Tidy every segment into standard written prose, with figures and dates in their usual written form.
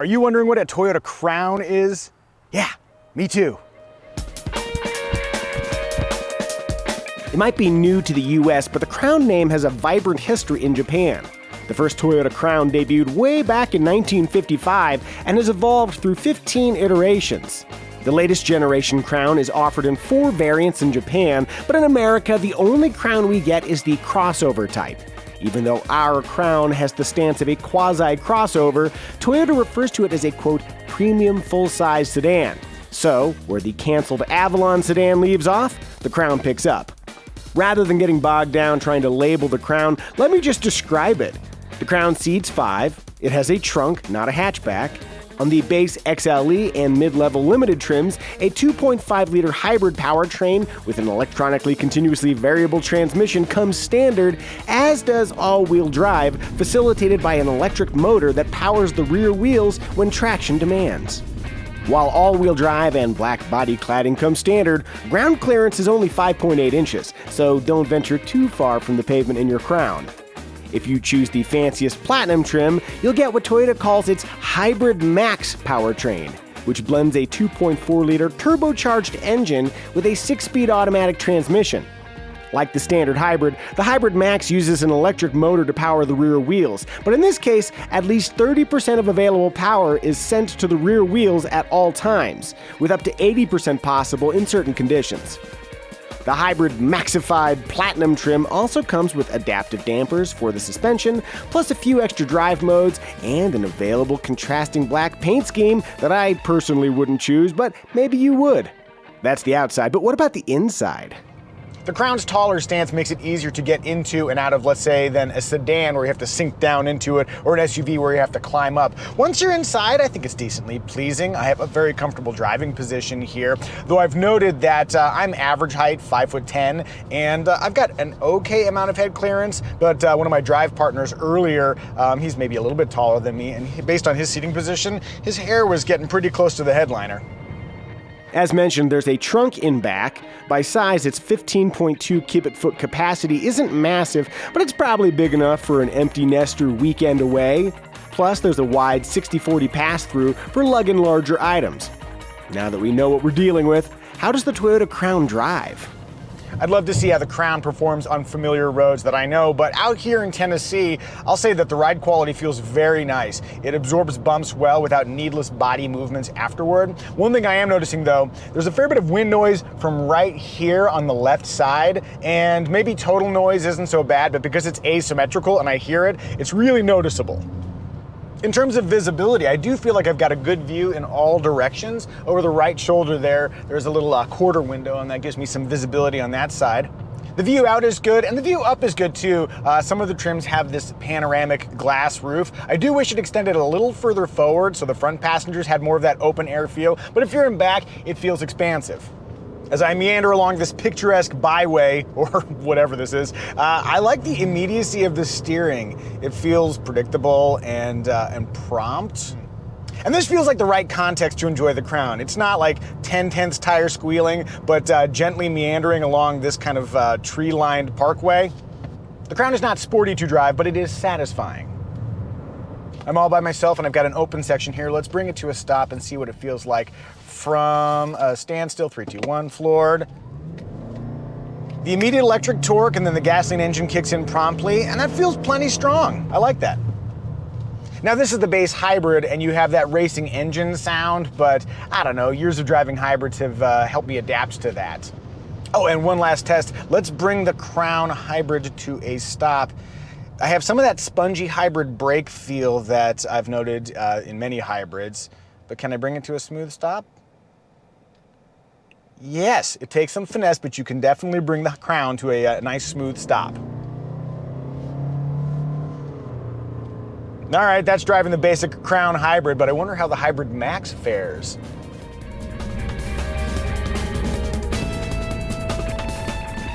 Are you wondering what a Toyota Crown is? Yeah, me too. It might be new to the US, but the Crown name has a vibrant history in Japan. The first Toyota Crown debuted way back in 1955 and has evolved through 15 iterations. The latest generation Crown is offered in 4 variants in Japan, but in America, the only Crown we get is the crossover type. Even though our Crown has the stance of a quasi-crossover, Toyota refers to it as a, quote, premium full-size sedan. So, where the canceled Avalon sedan leaves off, the Crown picks up. Rather than getting bogged down trying to label the Crown, let me just describe it. The Crown seats 5, it has a trunk, not a hatchback. On the base XLE and mid-level Limited trims, a 2.5-liter hybrid powertrain with an electronically continuously variable transmission comes standard, as does all-wheel drive, facilitated by an electric motor that powers the rear wheels when traction demands. While all-wheel drive and black body cladding come standard, ground clearance is only 5.8 inches, so don't venture too far from the pavement in your Crown. If you choose the fanciest Platinum trim, you'll get what Toyota calls its Hybrid Max powertrain, which blends a 2.4-liter turbocharged engine with a 6-speed automatic transmission. Like the standard hybrid, the Hybrid Max uses an electric motor to power the rear wheels, but in this case, at least 30% of available power is sent to the rear wheels at all times, with up to 80% possible in certain conditions. The Hybrid Maxified Platinum trim also comes with adaptive dampers for the suspension, plus a few extra drive modes and an available contrasting black paint scheme that I personally wouldn't choose, but maybe you would. That's the outside, but what about the inside? The Crown's taller stance makes it easier to get into and out of, let's say, than a sedan where you have to sink down into it, or an SUV where you have to climb up. Once you're inside, I think it's decently pleasing. I have a very comfortable driving position here, though I've noted that I'm average height, 5'10", and I've got an okay amount of head clearance, but one of my drive partners earlier, he's maybe a little bit taller than me, and based on his seating position, his hair was getting pretty close to the headliner. As mentioned, there's a trunk in back. By size, its 15.2 cubic foot capacity isn't massive, but it's probably big enough for an empty nester weekend away. Plus, there's a wide 60/40 pass-through for lugging larger items. Now that we know what we're dealing with, how does the Toyota Crown drive? I'd love to see how the Crown performs on familiar roads that I know, but out here in Tennessee, I'll say that the ride quality feels very nice. It absorbs bumps well without needless body movements afterward. One thing I am noticing though, there's a fair bit of wind noise from right here on the left side, and maybe total noise isn't so bad, but because it's asymmetrical and I hear it, it's really noticeable. In terms of visibility, I do feel like I've got a good view in all directions. Over the right shoulder there's a little quarter window, and that gives me some visibility on that side. The view out is good, and the view up is good too. Some of the trims have this panoramic glass roof. I do wish it extended a little further forward so the front passengers had more of that open air feel, but if you're in back, it feels expansive. As I meander along this picturesque byway, or whatever this is, I like the immediacy of the steering. It feels predictable and prompt. And this feels like the right context to enjoy the Crown. It's not like 10/10 tire squealing, but gently meandering along this kind of tree-lined parkway. The Crown is not sporty to drive, but it is satisfying. I'm all by myself and I've got an open section here. Let's bring it to a stop and see what it feels like from a standstill. 3, 2, 1, floored. The immediate electric torque and then the gasoline engine kicks in promptly, and that feels plenty strong. I like that. Now this is the base hybrid and you have that racing engine sound, but I don't know, years of driving hybrids have helped me adapt to that. Oh, and one last test. Let's bring the Crown hybrid to a stop. I have some of that spongy hybrid brake feel that I've noted in many hybrids, but can I bring it to a smooth stop? Yes, it takes some finesse, but you can definitely bring the Crown to a nice smooth stop. All right, that's driving the basic Crown hybrid, but I wonder how the Hybrid Max fares.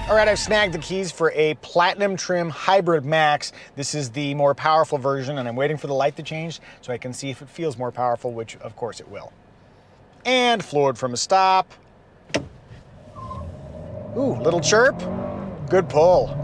All right, I've snagged the keys for a Platinum trim Hybrid Max. This is the more powerful version, and I'm waiting for the light to change so I can see if it feels more powerful, which of course it will. And floored from a stop. Ooh, little chirp. Good pull.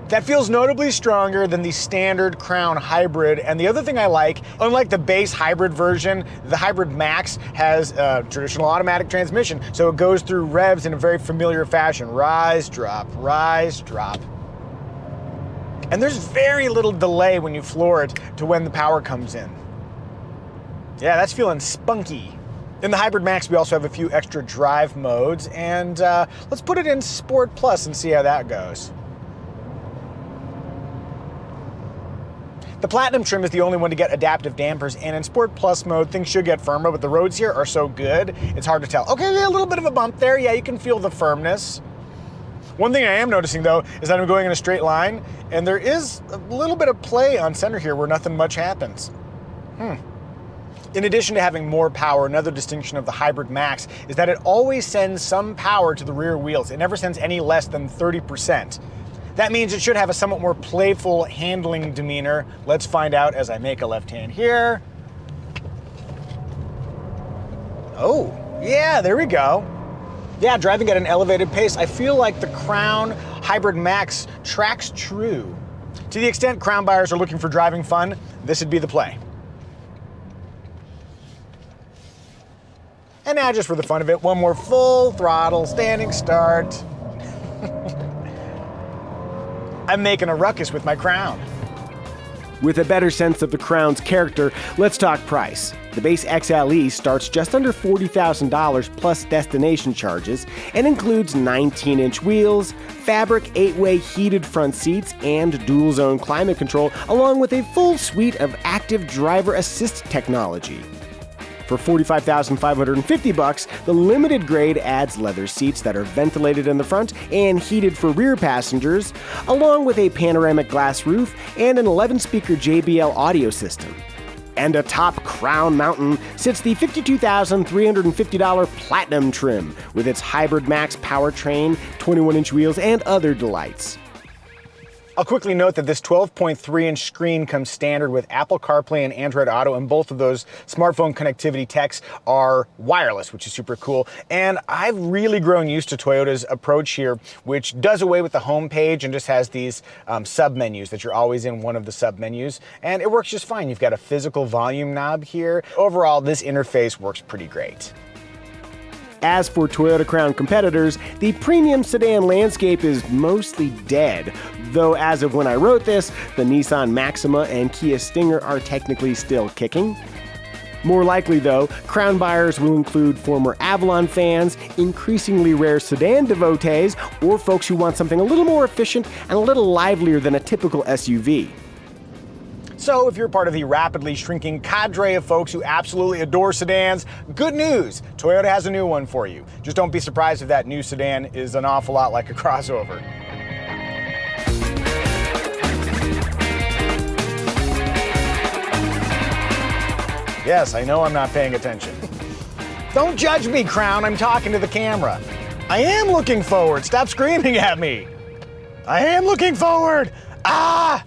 That feels notably stronger than the standard Crown Hybrid, and the other thing I like, unlike the base hybrid version, the Hybrid Max has a traditional automatic transmission, so it goes through revs in a very familiar fashion. Rise, drop, rise, drop. And there's very little delay when you floor it to when the power comes in. Yeah, that's feeling spunky. In the Hybrid Max, we also have a few extra drive modes, and let's put it in Sport Plus and see how that goes. The Platinum trim is the only one to get adaptive dampers, and in Sport Plus mode, things should get firmer, but the roads here are so good, it's hard to tell. Okay, a little bit of a bump there. Yeah, you can feel the firmness. One thing I am noticing, though, is that I'm going in a straight line, and there is a little bit of play on center here where nothing much happens. In addition to having more power, another distinction of the Hybrid Max is that it always sends some power to the rear wheels. It never sends any less than 30%. That means it should have a somewhat more playful handling demeanor. Let's find out as I make a left hand here. Oh, yeah, there we go. Yeah, driving at an elevated pace, I feel like the Crown Hybrid Max tracks true. To the extent Crown buyers are looking for driving fun, this would be the play. And now, just for the fun of it, one more full throttle standing start. I'm making a ruckus with my Crown. With a better sense of the Crown's character, let's talk price. The base XLE starts just under $40,000 plus destination charges and includes 19-inch wheels, fabric 8-way heated front seats, and dual-zone climate control, along with a full suite of active driver assist technology. For $45,550, the Limited grade adds leather seats that are ventilated in the front and heated for rear passengers, along with a panoramic glass roof and an 11-speaker JBL audio system. And atop Crown Mountain sits the $52,350 Platinum trim with its Hybrid Max powertrain, 21-inch wheels, and other delights. I'll quickly note that this 12.3-inch screen comes standard with Apple CarPlay and Android Auto, and both of those smartphone connectivity techs are wireless, which is super cool. And I've really grown used to Toyota's approach here, which does away with the home page and just has these sub-menus that you're always in one of the sub-menus, and it works just fine. You've got a physical volume knob here. Overall, this interface works pretty great. As for Toyota Crown competitors, the premium sedan landscape is mostly dead, though as of when I wrote this, the Nissan Maxima and Kia Stinger are technically still kicking. More likely though, Crown buyers will include former Avalon fans, increasingly rare sedan devotees, or folks who want something a little more efficient and a little livelier than a typical SUV. So if you're part of the rapidly shrinking cadre of folks who absolutely adore sedans, good news! Toyota has a new one for you. Just don't be surprised if that new sedan is an awful lot like a crossover. Yes, I know I'm not paying attention. Don't judge me, Crown, I'm talking to the camera. I am looking forward, stop screaming at me. I am looking forward. Ah!